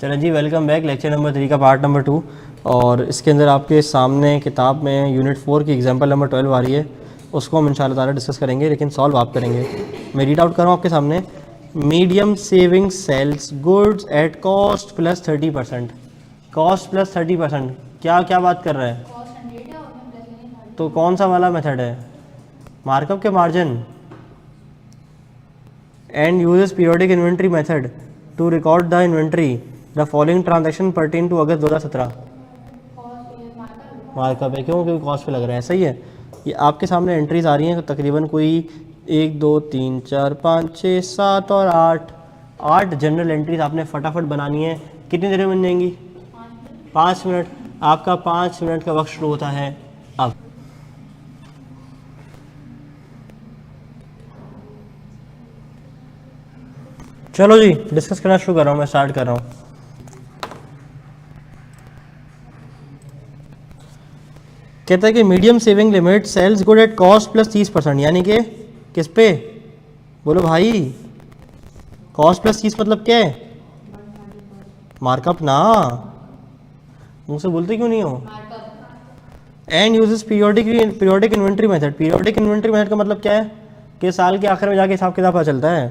चलो जी, welcome back. Lecture number 3 का part number 2 और इसके अंदर आपके सामने किताब में यूनिट 4 की एग्जांपल नंबर 12 आ रही है। उसको हम इंशाल्लाह ताला डिस्कस करेंगे, लेकिन सॉल्व आप करेंगे। मैं रीड आउट कर रहा हूँ आपके सामने। Medium saving sells goods at cost plus 30%। Cost plus 30%, क्या क्या बात कर रहा है? तो कौन सा वाला मेथड है? मार्कअप के margin. And uses periodic inventory method to record the inventory. The following transaction pertain to August 2017। Markup है, क्यों? क्योंकि कॉस्ट पे लग रहा है। सही है। ये आपके सामने एंट्रीज आ रही हैं तकरीबन कोई 1 2 3 4 5 6 7 और 8 जनरल एंट्रीज आपने फटाफट बनानी है। कितनी देर में बन जाएंगी? 5 मिनट। आपका 5 मिनट का वक्त शुरू होता है अब। चलो जी, डिस्कस करना शुरू कर रहा हूँ। मैं स्टार्ट कर रहा हूँ। कहता है कि medium saving limit sells good at cost plus 30%, यानी कि किस पे? बोलो भाई, कॉस्ट प्लस 30 मतलब क्या है? मार्कअप ना, मुझसे बोलते क्यों नहीं हो? And uses periodic inventory method. Periodic inventory method का मतलब क्या है? कि साल के आखिर में जाके हिसाब किताब पता चलता है।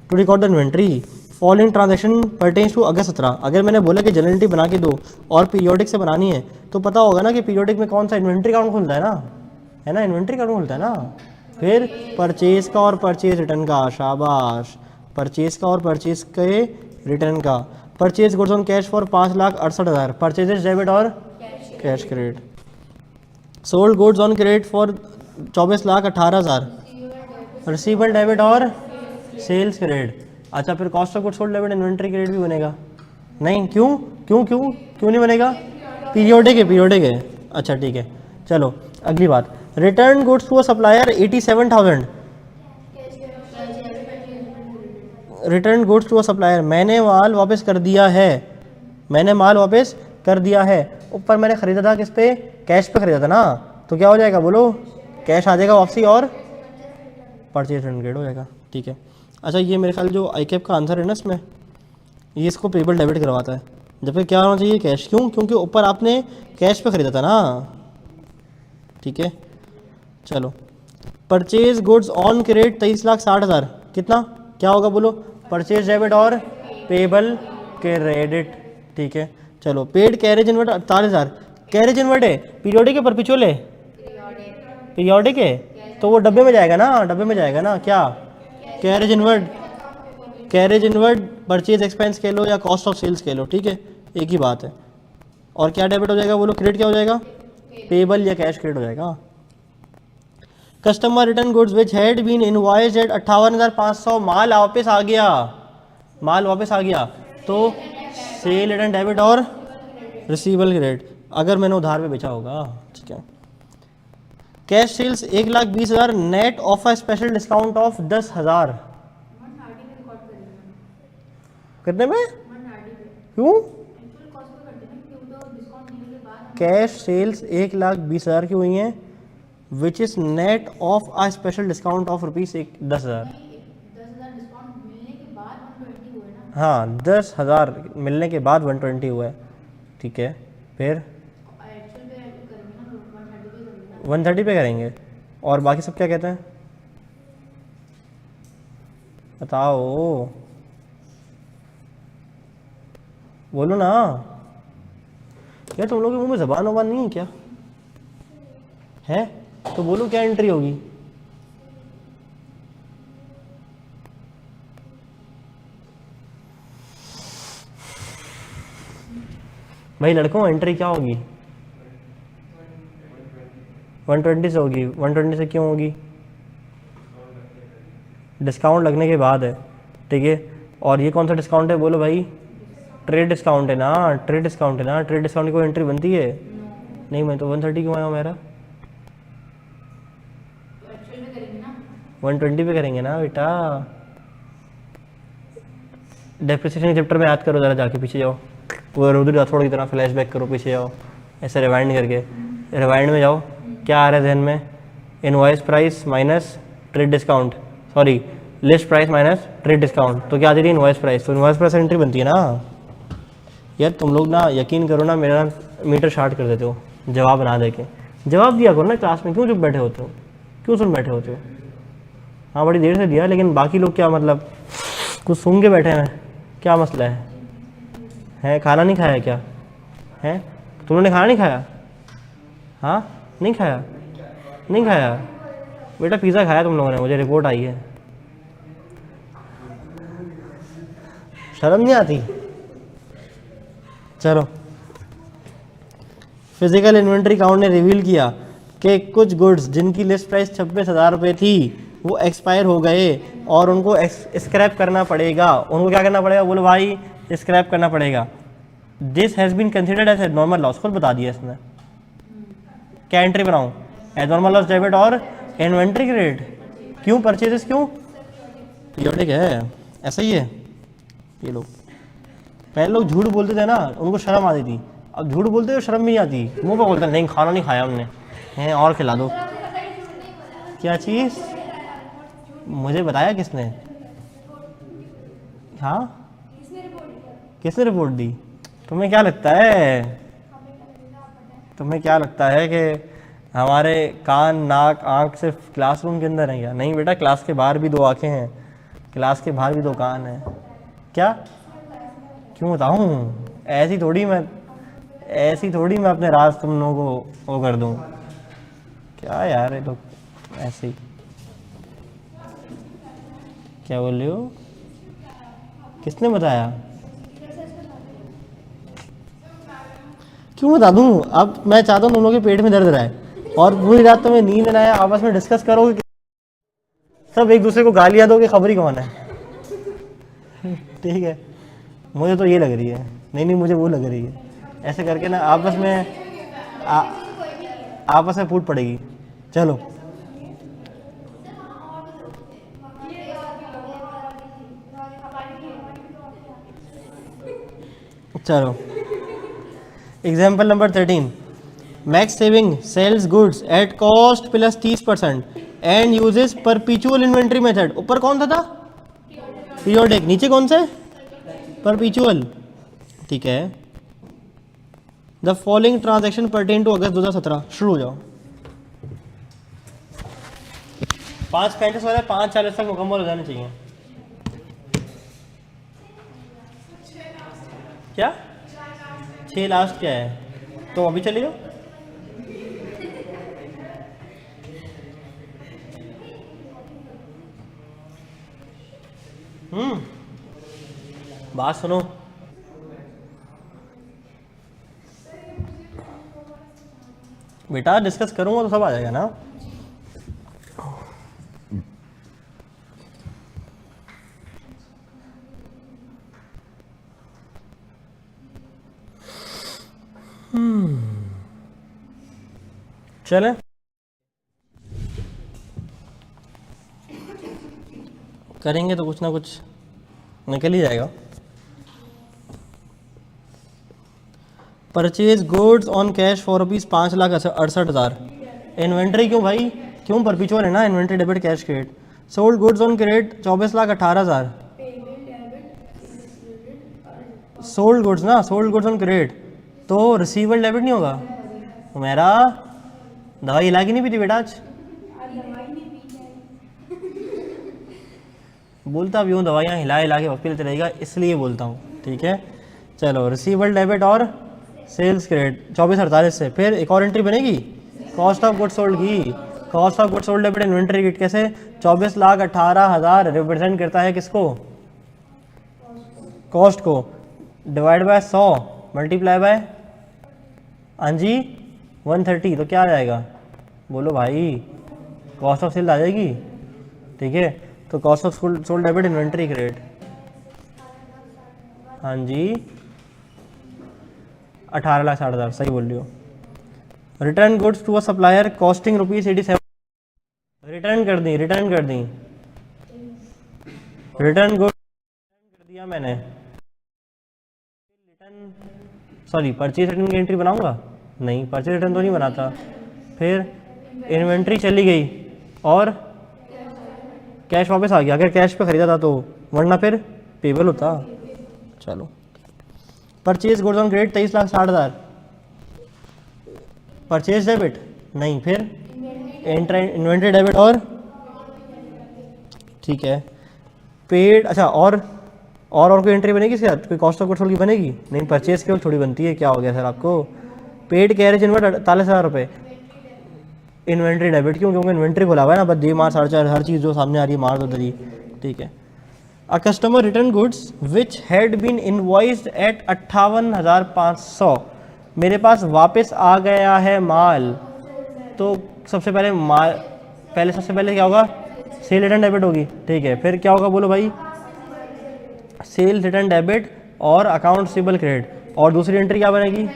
To record the inventory following transaction pertains to August 17। अगर मैंने बोला कि जनरल एंट्री बना के दो और पीरियोडिक से बनानी है, तो पता होगा ना कि पीरियोडिक में कौन सा इन्वेंट्री अकाउंट खुलता है ना, है ना? इन्वेंट्री अकाउंट खुलता है ना। फिर परचेज का और परचेज रिटर्न का। शाबाश। परचेज का और परचेज के रिटर्न का। Purchase goods on cash for 5,68,000। Purchases debit और cash credit. Sold goods on credit for 24,18,000। Receivable debit और सेल्स क्रेडिट। अच्छा, फिर cost of goods sold debit inventory credit भी बनेगा? नहीं। क्यों क्यों क्यों क्यों नहीं बनेगा? पीरियोडिक है, पीरियोडिक है। अच्छा ठीक है, चलो अगली बात। Return goods to a supplier 87,000। Return goods to a supplier, मैंने माल वापस कर दिया है। मैंने माल वापस कर दिया है। ऊपर मैंने खरीदा था किस पे? कैश पे खरीदा था ना। तो क्या हो जाएगा बोलो? कैश आ जाएगा वापसी और परचेज रिटर्न क्रेडिट हो जाएगा। ठीक है। अच्छा, ये मेरे ख्याल जो आई कैप का आंसर है ना इसमें, ये इसको पेबल डेबिट करवाता है, जबकि क्या होना चाहिए? कैश। क्यों? क्योंकि ऊपर आपने कैश पे खरीदा था ना। ठीक है, चलो। Purchase goods on credit 23,60,000। कितना? क्या होगा बोलो? परचेज डेबिट और पेबल क्रेडिट। ठीक है, चलो। Paid carriage inward 48,000। Carriage inward है, पीरियोडिक है परपेचुअल है? पीरियोडिक है, तो वो डब्बे में जाएगा ना, डब्बे में जाएगा ना। क्या? Carriage inward. Carriage inward purchase expense कह लो या कॉस्ट ऑफ सेल्स कह लो, ठीक है, एक ही बात है। और क्या डेबिट हो जाएगा बोलो? क्रेडिट क्या हो जाएगा? पेबल या कैश क्रेडिट हो जाएगा। Customer return goods which had been invoiced at 58,500। माल वापस आ गया, माल वापस आ गया, तो सेल रिटर्न डेबिट और रिसीवेबल क्रेडिट, अगर मैंने उधार पे बेचा होगा। ठीक है। Cash sales 1,20,000 net of a special discount of 10,000। कितने में? क्यों? कैश सेल्स 1,20,000 की हुई हैं, which is net of a special discount of ₹10,000। हाँ, 10,000 मिलने के बाद 120 हुआ है। ठीक है, फिर 130 पे करेंगे। और बाकी सब क्या कहते हैं बताओ, बोलो ना यार। तुम लोगों के मुंह में ज़बान वबान नहीं है क्या? है तो बोलो, क्या एंट्री होगी? भाई लड़कों, एंट्री क्या होगी? 120 से होगी। 120 से क्यों होगी? डिस्काउंट लगने के बाद है। ठीक है, और ये कौन सा डिस्काउंट है बोलो भाई? ट्रेड डिस्काउंट है ना, ट्रेड डिस्काउंट है ना। ट्रेड डिस्काउंट की कोई एंट्री बनती है? नहीं। मैं तो 130 क्यों आया मेरा? 120 पे करेंगे ना बेटा। डेप्रिसिएशन के चैप्टर में याद करो, ज़रा जाके पीछे जाओ, वो रुद्र राठौड़ की तरह फ्लैशबैक करो, पीछे जाओ ऐसे रिवाइंड करके। रिवाइंड में जाओ, क्या आ रहा है ध्यान में? Invoice price minus trade discount, sorry list price minus trade discount, तो क्या आ जाती है? Invoice price. तो इनवॉइस प्राइस एंट्री बनती है ना। यार तुम लोग ना यकीन करो ना, मेरा मीटर शार्ट कर देते हो जवाब ना दे के। जवाब दिया करो ना क्लास में, क्यों चुप बैठे होते हो, क्यों सुन बैठे होते हो? हाँ बड़ी देर से दिया, लेकिन बाकी लोग क्या मतलब कुछ सुन के बैठे हैं, क्या मसला है? खाना नहीं खाया क्या है? तुम लोगों ने खाना नहीं खाया? हाँ नहीं खाया, नहीं खाया बेटा, पिज़्ज़ा खाया तुम लोगों ने, मुझे रिपोर्ट आई है। शर्म नहीं आती? चलो, फिजिकल इन्वेंट्री काउंट ने रिवील किया कि कुछ गुड्स जिनकी लिस्ट प्राइस 26,000 रुपये थी वो एक्सपायर हो गए और उनको स्क्रैप करना पड़ेगा। उनको क्या करना पड़ेगा? बोलो भाई, स्क्रैप करना पड़ेगा। This has been considered as normal loss. खुद बता दिया इसने। क्या एंट्री बनाऊँ? एज नॉर्मल लॉस डेबिट और इन्वेंट्री क्रेडिट। क्यों? परचेजेस क्यों? पीरियोडिक है, ऐसा ही है। ये लोग पहले लोग झूठ बोलते थे ना, उनको शर्म आती थी। अब झूठ बोलते हो शर्म भी नहीं आती, मुंह पर बोलते नहीं खाना नहीं खाया हमने, हैं और खिला दो। क्या चीज़? मुझे बताया किसने? हाँ किसने रिपोर्ट दी? तुम्हें क्या लगता है, तुम्हें क्या लगता है कि हमारे कान नाक आँख सिर्फ क्लासरूम के अंदर है क्या? नहीं बेटा, क्लास के बाहर भी 2 आँखें हैं, क्लास के बाहर भी 2 कान हैं। क्या? क्यों बताऊँ? ऐसी थोड़ी मैं अपने राज तुम लोगों को वो कर दूँ क्या यार? ये लोग ऐसे ही क्या बोल रहे हो? किसने बताया? क्यों बता दूँ? अब मैं चाहता हूँ तुम लोगों के पेट में दर्द रहा है और पूरी रात तुम्हें नींद ना आए, आपस में डिस्कस करोगे, सब एक दूसरे को गालियाँ दोगे, खबर ही कौन है। ठीक है, मुझे तो ये लग रही है। नहीं मुझे वो लग रही है। ऐसे करके ना आपस में फूट पड़ेगी। चलो चलो, example number 13। Max saving sells goods at cost plus 30% and uses perpetual inventory method. ऊपर कौन था? पीरियोडिक। नीचे कौन से? परपीचुअल। ठीक है। The following transaction pertain to August 2017। शुरू हो जाओ। 5:35 वाला 5:40 तक मुकम्मल हो जाने चाहिए। क्या 6 लास्ट क्या है? तो अभी चले जाओ। बात सुनो, बेटा डिस्कस करूंगा तो सब आ जाएगा ना। चले करेंगे तो कुछ ना कुछ निकल ही जाएगा। Purchase goods on cash for rupees 5,68,000। Inventory क्यों भाई? क्यों? परपीचुअल है ना, inventory debit cash credit. Sold goods on credit 24,18,000। Sold goods ना, सोल्ड गुड्स ऑन क्रेडिट, तो रिसीवेबल डेबिट नहीं होगा। मेरा दवाई हिला की नहीं पीती बेटा आज? बोलता भी हूँ, दवाइयाँ हिला हिला के वक्त लेते रहेगा, इसलिए बोलता हूँ। ठीक है, चलो रिसीवेबल डेबिट और सेल्स क्रेडिट 24,48 से। फिर एक और एंट्री बनेगी कॉस्ट ऑफ गुड्स सोल्ड की। Cost of goods sold debit inventory credit कैसे? 24,18,000 रिप्रेजेंट करता है किसको? कॉस्ट को। डिवाइड बाय 100 मल्टीप्लाई बाय हाँ जी 130, तो क्या आ जाएगा? बोलो भाई, कॉस्ट ऑफ सेल आ जाएगी। ठीक है, तो cost of sold debit inventory credit, हाँ जी 18,60,000, सही बोल रही हो। Return goods to a supplier costing ₹87। Return कर दी रिटर्न गुड कर दिया मैंने। रिटर्न सॉरी परचेज रिटर्न की एंट्री बनाऊंगा? नहीं, परचेज रिटर्न तो नहीं बनाता। फिर इन्वेंट्री चली गई और कैश वापस आ गया। अगर कैश पे खरीदा था तो, वरना फिर पेबल होता। चलो purchase goods on credit 23,60,000, purchase debit नहीं, फिर इन्वेंट्री डेबिट और ठीक है पेड। अच्छा और कोई एंट्री बनेगी इसके साथ, कोई कॉस्ट ऑफ गुड्स सोल्ड की बनेगी नहीं, परचेज की थोड़ी बनती है, क्या हो गया सर आपको। पेड कैरेज इनवर्ट 48,000 रुपये, इन्वेंट्री डेबिट क्यों, क्योंकि इन्वेंट्री खुला हुआ है ना, बस दे मार 4.5 हर चीज़ जो सामने आ रही है मार दो दरी, ठीक है। A customer return goods which had been invoiced at 58,500, मेरे पास वापस आ गया है माल, तो सबसे पहले क्या होगा, सेल रिटर्न डेबिट होगी, ठीक है। फिर क्या होगा बोलो भाई, सेल रिटर्न डेबिट और अकाउंट रिसीवेबल क्रेडिट, और दूसरी एंट्री क्या बनेगी,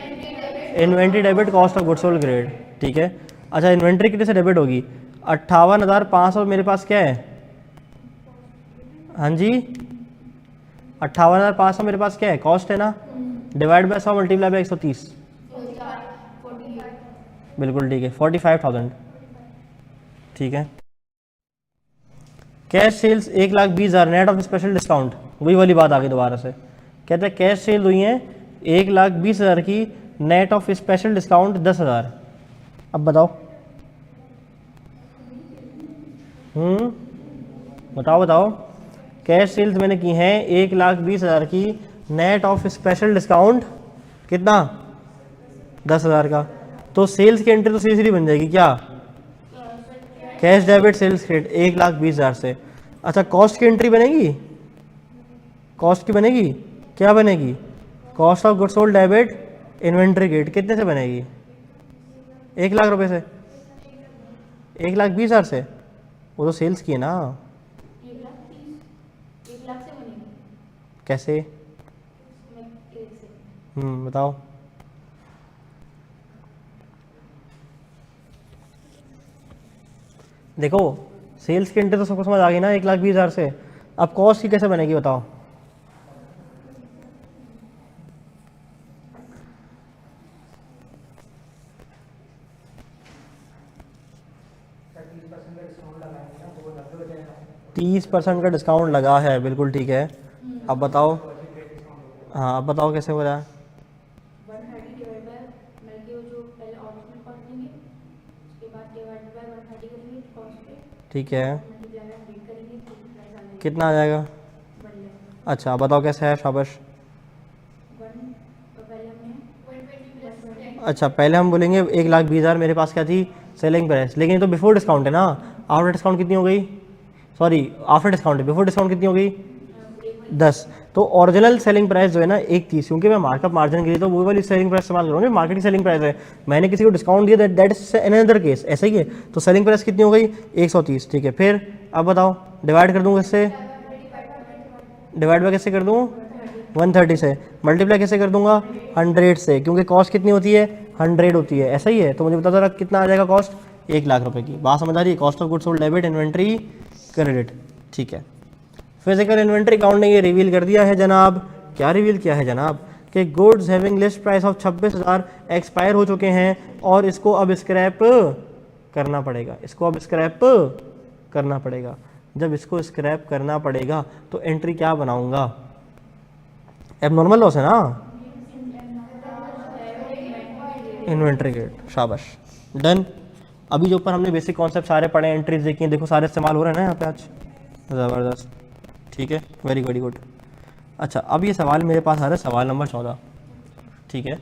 inventory debit cost of goods sold credit, ठीक है। अच्छा इन्वेंट्री कितने से डेबिट होगी, 58,500 मेरे पास क्या है, हाँ जी 58,500 मेरे पास क्या है, कॉस्ट है ना, डिवाइड बाय 100 मल्टीप्लाई बाय 130, बिल्कुल ठीक है 45,000, ठीक है। Cash sales 1,20,000 net of special discount, वही वाली बात आ गई दोबारा से, कहते हैं कैश सेल हुई है 1,20,000 की, नेट ऑफ स्पेशल डिस्काउंट 10,000, अब बताओ बताओ कैश सेल्स मैंने की हैं 1,20,000 की, नेट ऑफ स्पेशल डिस्काउंट कितना 10,000 का, तो सेल्स की एंट्री तो सीधी सीधी बन जाएगी क्या, कैश डेबिट सेल्स क्रेडिट 1,20,000 से। अच्छा कॉस्ट की एंट्री बनेगी, कॉस्ट की बनेगी, क्या बनेगी, cost of goods sold debit inventory credit, कितने से बनेगी, 1,00,000 रुपये से, 1,20,000 से, वो तो सेल्स की है ना, 1,00,000 से बनेगी कैसे, बताओ। देखो सेल्स की एंट्री तो सबको समझ आ गई ना 1,20,000 से, अब कॉस्ट की कैसे बनेगी बताओ, तीस % का डिस्काउंट लगा है, बिल्कुल ठीक है। अब बताओ, हाँ अब बताओ कैसे हो रहा है, 130 डिवाइड बाय मतलब जो पहले ऑरिजिनल कॉस्ट लेंगे, उसके बाद डिवाइड बाय 130 करेंगे कॉस्ट पे, ठीक है मल्टीप्लाई बाय 100 करेंगे तो प्राइस आ जाएगा कितना आ जाएगा, 1 लाख। अच्छा बताओ कैसे है, शाबाश। 1 तो पहले हमने 120 प्लस अच्छा पहले हम बोलेंगे 1,20,000 मेरे पास क्या थी सेलिंग प्राइस, लेकिन ये तो बिफोर डिस्काउंट है ना, आफ्टर डिस्काउंट कितनी हो गई, sorry after discount, before discount कितनी हो गई 10, तो ओरिजिनल सेलिंग प्राइस जो है ना 1,30, क्योंकि मैं मार्कअप मार्जिन के लिए तो वो वाली सेलिंग प्राइस इस्तेमाल करूँगी, मार्केटिंग सेलिंग प्राइस है, मैंने किसी को डिस्काउंट दिया दैट इज अनदर केस, ऐसा ही है, तो सेलिंग प्राइस कितनी हो गई 130, ठीक है। फिर अब बताओ डिवाइड कर दूँ किससे, डिवाइड बाय किससे कर दूँ 130 से, मल्टीप्लाई कैसे कर दूंगा 100 से, क्योंकि कॉस्ट कितनी होती है 100 होती है, ऐसा ही है, तो मुझे बता दो कितना आ जाएगा कॉस्ट, 1,00,000 रुपये की, बात समझ आ रही है, cost of goods sold debit inventory credit, ठीक है। फिजिकल इन्वेंट्री अकाउंट ने ये रिवील कर दिया है जनाब, क्या रिवील किया है जनाब, कि goods having list price of 26,000 expire हो चुके हैं और इसको अब स्क्रैप करना पड़ेगा, इसको अब स्क्रैप करना पड़ेगा, जब इसको स्क्रैप करना पड़ेगा तो एंट्री क्या बनाऊंगा, एबनॉर्मल लॉस है ना, इन्वेंट्री क्रेडिट, शाबाश डन। अभी जो ऊपर हमने बेसिक कॉन्सेप्ट सारे पढ़े, एंट्रीज देखी हैं, देखो सारे इस्तेमाल हो रहे हैं ना यहाँ पे आज, ज़बरदस्त, ठीक है वेरी वेरी गुड। अच्छा अब ये सवाल मेरे पास आ रहा है, सवाल नंबर 14, ठीक है,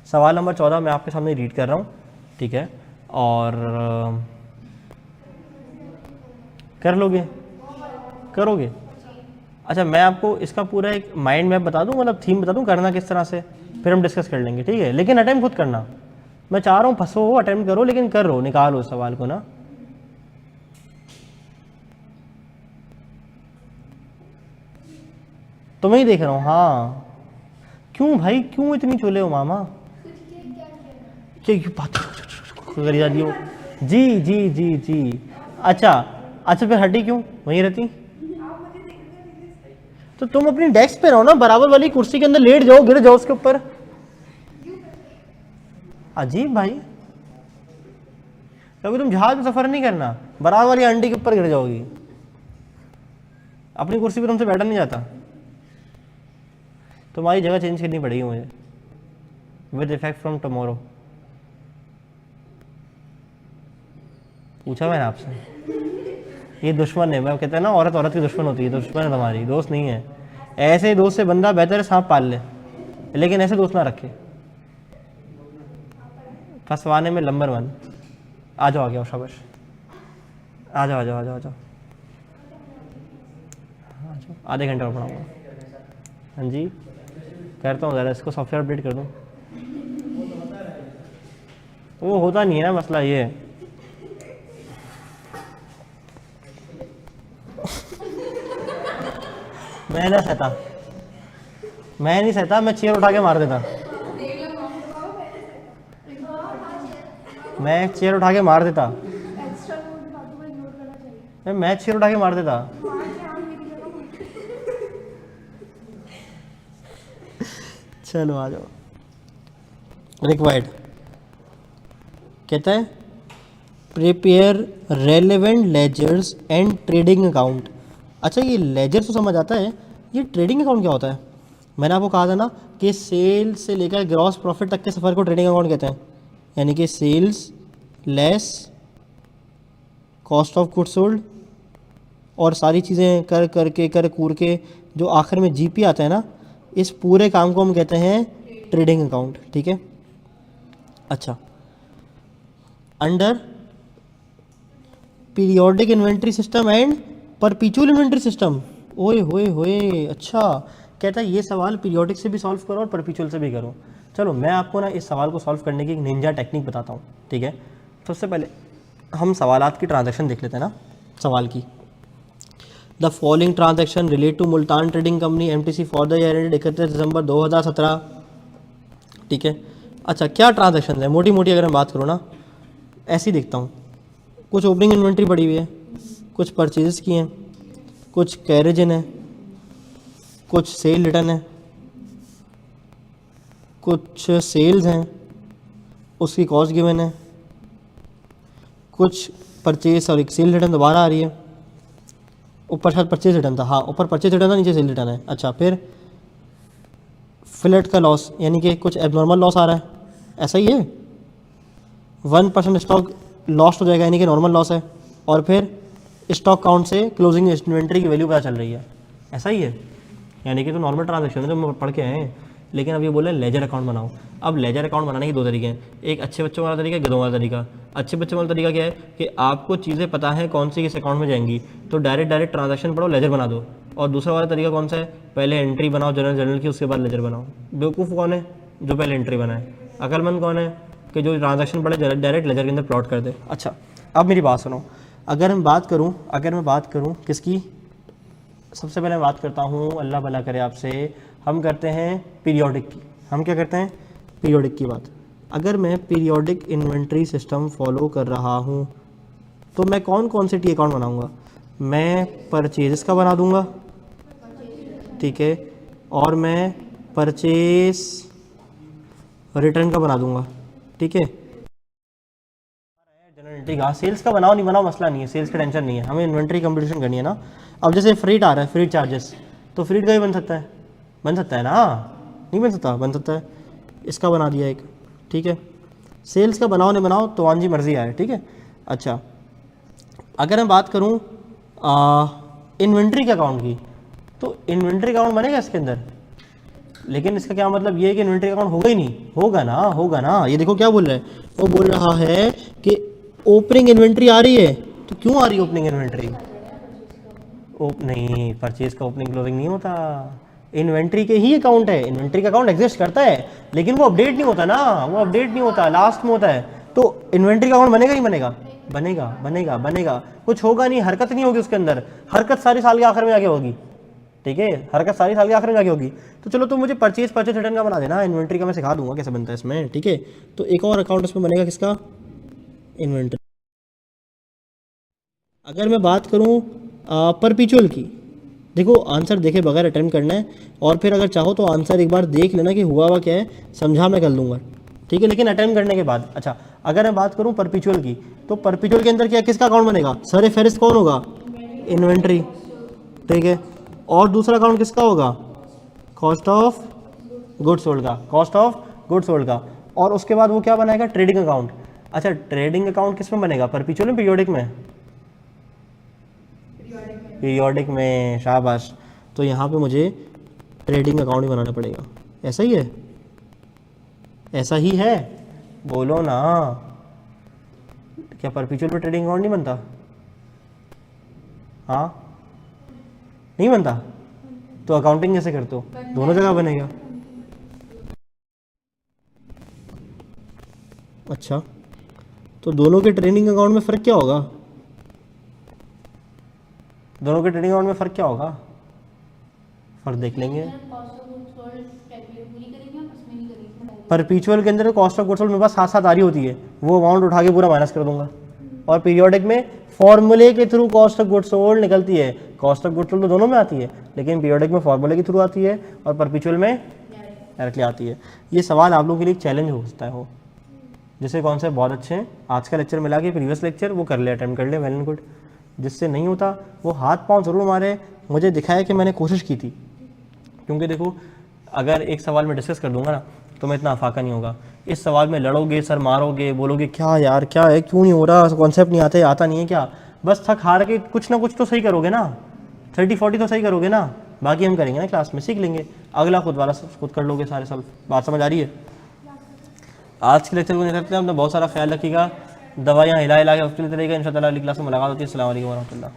सवाल नंबर 14 मैं आपके सामने रीड कर रहा हूँ, ठीक है, और कर लोगे, करोगे, अच्छा मैं आपको इसका पूरा एक माइंड मैप बता दूं, मतलब थीम बता दूं करना किस तरह से, फिर हम डिस्कस कर लेंगे, ठीक है, लेकिन अटेम्प्ट खुद करना, मैं चाह रहा हूँ फंसो हो अटेम्प्ट करो, लेकिन करो निकालो उस सवाल को ना, तो मैं ही देख रहा हूँ, हाँ क्यों भाई क्यों इतनी चोले हो मामा, क्या बात करी जा रही हो, जी जी जी जी, अच्छा अच्छा फिर हड्डी क्यों वहीं रहती, तो तुम अपनी डेस्क पे रहो ना, बराबर वाली कुर्सी के अंदर लेट जाओ, गिर जाओ उसके ऊपर, अजीब भाई, कभी तुम जहाज में सफर नहीं करना, बराबर वाली अंडी के ऊपर गिर जाओगी, अपनी कुर्सी पे तुमसे बैठा नहीं जाता, तुम्हारी जगह चेंज करनी पड़ेगी मुझे विद इफेक्ट फ्रॉम टुमारो। पूछा मैंने आपसे, ये दुश्मन है। मैं कहते हैं ना औरत औरत की दुश्मन होती है, दुश्मन है तुम्हारी, दोस्त नहीं है। ऐसे दोस्त से बंदा बेहतर है सांप पाल ले, लेकिन ऐसे दोस्त ना रखे, फंसवाने में नंबर 1। आ जाओ, आ गया शाबाश, आ जाओ आ जाओ आ जाओ आ जाओ, आधे घंटे और पढ़ाऊँगा। हाँ जी करता हूँ, ज़रा इसको सॉफ्टवेयर अपडेट कर दूँ। वो होता नहीं है ना, मसला ये है। मैं नहीं सहता, मैं नहीं सहता, मैं चेयर उठा के मार देता, मैं चेयर उठा के मार देता, मैं चेयर उठा के मार देता। चलो आ जाओ। रिक्वायर्ड कहता है prepare relevant ledgers and trading account. अच्छा ये लेजर तो समझ आता है, ये ट्रेडिंग अकाउंट क्या होता है? मैंने आपको कहा था ना कि सेल से लेकर ग्रॉस प्रॉफिट तक के सफ़र को ट्रेडिंग अकाउंट कहते हैं। यानी कि sales less cost of goods sold और सारी चीज़ें कर करके कर कूर के जो आखिर में जीपी आता है ना, इस पूरे काम को हम कहते हैं ट्रेडिंग अकाउंट। ठीक है। अच्छा under periodic inventory system and परपीचुअल inventory system. ओए होए होए, अच्छा कहता है ये सवाल पीरियोडिक से भी सॉल्व करो और परपीचुअल से भी करो। चलो मैं आपको ना इस सवाल को सॉल्व करने की एक निंजा टेक्निक बताता हूँ। ठीक है, सबसे पहले हम सवालात की ट्रांजैक्शन देख लेते हैं ना। सवाल की the following transaction relate to Multan trading company MTC for the year ended 31 December 2017। ठीक है। अच्छा क्या ट्रांजैक्शन है, मोटी मोटी अगर मैं बात करूँ ना, ऐसी देखता हूँ। कुछ ओपनिंग इन्वेंट्री पड़ी हुई है, कुछ परचेज की हैं, कुछ कैरेज इन है, कुछ सेल रिटर्न है, कुछ सेल्स हैं, उसकी कॉस्ट गिवन है, कुछ परचेज और एक सेल रिटर्न दोबारा आ रही है। ऊपर शायद परचेज रिटर्न था, हाँ ऊपर परचेज रिटर्न था, नीचे सेल रिटर्न है। अच्छा फिर फिलेट का लॉस, यानी कि कुछ एबनॉर्मल लॉस आ रहा है, ऐसा ही है। 1% स्टॉक लॉस्ट हो जाएगा, यानी कि नॉर्मल लॉस है। और फिर स्टॉक काउंट से क्लोजिंग इन्वेंट्री की वैल्यू पता चल रही है, ऐसा ही है। यानी कि तो नॉर्मल ट्रांजैक्शन है, तो हम पढ़ के आए हैं। लेकिन अब ये बोले लेजर अकाउंट बनाओ। अब लेजर अकाउंट बनाने के दो तरीके हैं, एक अच्छे बच्चों वाला तरीका, गधों वाला तरीका। अच्छे बच्चों वाला तरीका क्या है कि आपको चीज़ें पता है कौन सी किस अकाउंट में जाएंगी, तो डायरेक्ट ट्रांजैक्शन पढ़ो, लेजर बना दो। और दूसरा वाला तरीका कौन सा है, पहले एंट्री बनाओ जनरल की, उसके बाद लेजर बनाओ। बेवकूफ़ कौन है, जो पहले एंट्री बनाए। अकलमंद कौन है कि जो ट्रांजैक्शन पढ़े डायरेक्ट लेजर के अंदर प्लॉट कर दे। अच्छा अब मेरी बात सुनो, अगर मैं बात करूँ किसकी, सबसे पहले मैं बात करता हूँ, अल्लाह भला करे आपसे, हम करते हैं पीरियोडिक की। हम क्या करते हैं, पीरियोडिक की बात। अगर मैं पीरियोडिक इन्वेंट्री सिस्टम फॉलो कर रहा हूँ तो मैं कौन कौन से टी अकाउंट बनाऊँगा? मैं परचेज का बना दूँगा, ठीक है, और मैं परचेज रिटर्न का बना दूँगा, ठीक है। जनरल एंट्री का, सेल्स का बनाओ नहीं बनाओ मसला नहीं है, सेल्स का टेंशन नहीं है, हमें इन्वेंट्री कंप्यूटेशन करनी है ना। अब जैसे फ्रीट आ रहा है, फ्रीट चार्जेस, तो फ्रीट का भी बन सकता है ना, नहीं बन सकता, बन सकता है। इसका बना दिया एक, ठीक है। सेल्स का बनाओ नहीं बनाओ तो आंजी मर्जी आए, ठीक है। अच्छा अगर मैं बात करूं इन्वेंट्री के अकाउंट की, तो इन्वेंट्री अकाउंट बनेगा इसके अंदर, लेकिन इसका क्या मतलब ये है कि इन्वेंट्री अकाउंट होगा ही नहीं? होगा ना। ये देखो क्या बोल रहा है, वो बोल रहा है कि ओपनिंग इन्वेंट्री आ रही है, तो क्यों आ रही है ओपनिंग इन्वेंट्री? नहीं, परचेज का ओपनिंग क्लोजिंग नहीं होता, इन्वेंट्री के ही अकाउंट है। इन्वेंट्री का अकाउंट एग्जिस्ट करता है लेकिन वो अपडेट नहीं होता ना, वो अपडेट नहीं होता, लास्ट में होता है। तो इन्वेंट्री का अकाउंट बनेगा ही बनेगा, कुछ होगा नहीं, हरकत नहीं होगी उसके अंदर, हरकत सारी साल के आखिर में जाके होगी, ठीक है, हरकत सारी साल के आखिर में जाके होगी। तो चलो तुम मुझे परचेज रिटर्न का बना देना, इन्वेंट्री का मैं सिखा दूंगा कैसे बनता है इसमें, ठीक है। तो एक और अकाउंट इसमें बनेगा किसका, इन्वेंट्री। अगर मैं बात करूं परपीचुअल की, देखो आंसर देखे बगैर अटेम्प्ट करना है, और फिर अगर चाहो तो आंसर एक बार देख लेना कि हुआ क्या है, समझा मैं कर लूँगा, ठीक है, लेकिन अटेम्प्ट करने के बाद। अच्छा अगर मैं बात करूं परपीचुअल की, तो परपीचुअल के अंदर क्या किसका अकाउंट बनेगा, सर फेरिस्त कौन होगा, इन्वेंट्री, ठीक है। और दूसरा अकाउंट किसका होगा, कॉस्ट ऑफ गुड सोल्ड का, कॉस्ट ऑफ गुड सोल्ड का। और उसके बाद वो क्या बनाएगा, ट्रेडिंग अकाउंट। अच्छा, ट्रेडिंग अकाउंट किस में बनेगा, परपेचुअल में पीरियोडिक में? पीरियोडिक में, शाबाश। तो यहाँ पे मुझे ट्रेडिंग अकाउंट ही बनाना पड़ेगा। ऐसा ही है, ऐसा ही है, बोलो ना। क्या परपेचुअल में ट्रेडिंग अकाउंट नहीं बनता? हाँ, नहीं बनता? तो अकाउंटिंग कैसे करते हो? दोनों जगह बनेगा। अच्छा, तो दोनों के ट्रेडिंग अकाउंट में फ़र्क क्या होगा? दोनों के ट्रेडिंग अकाउंट में फ़र्क क्या होगा? फ़र्क देख लेंगे। परपेचुअल के अंदर कॉस्ट ऑफ गुड्स सोल्ड मेरे पास साथ साथ आ रही होती है, वो अमाउंट उठा के पूरा माइनस कर दूंगा। और पीरियोडिक में फॉर्मूले के through cost of goods sold निकलती है। कॉस्ट ऑफ गुड्स सोल्ड तो दोनों में आती है, लेकिन पीरियोडिक में फॉर्मूले के थ्रू आती है और परपेचुअल में डायरेक्टली आती है। ये सवाल आप लोगों के लिए एक चैलेंज हो सकता है, हो जिससे कॉन्सेप्ट बहुत अच्छे हैं। आज का लेक्चर मिला के प्रीवियस लेक्चर वो कर ले, अटेम्प्ट कर ले, वेल एंड गुड। जिससे नहीं होता वो हाथ पांव जरूर मारे, मुझे दिखाया कि मैंने कोशिश की थी। क्योंकि देखो, अगर एक सवाल में डिस्कस कर दूंगा ना तो मैं इतना अफाका नहीं होगा। इस सवाल में लड़ोगे, सर मारोगे, बोलोगे क्या यार क्या है, क्यों नहीं हो रहा, कॉन्सेप्ट नहीं आता, आता नहीं है क्या, बस थक हार के कुछ ना कुछ तो सही करोगे ना, 30-40 तो सही करोगे ना, बाकी हम करेंगे ना क्लास में, सीख लेंगे। अगला खुद वाला खुद कर लोगे सारे सॉल्व। बात समझ आ रही है? आज के लेक्चर को नहीं करते हैं, अपना बहुत सारा ख्याल रखिएगा। दवाइयाँ हिला हिला के हॉस्पिटल चलेगा। इंशाअल्लाह अगली क्लास में मुलाकात होती है। अस्सलाम वालेकुम वरहमतुल्लाह।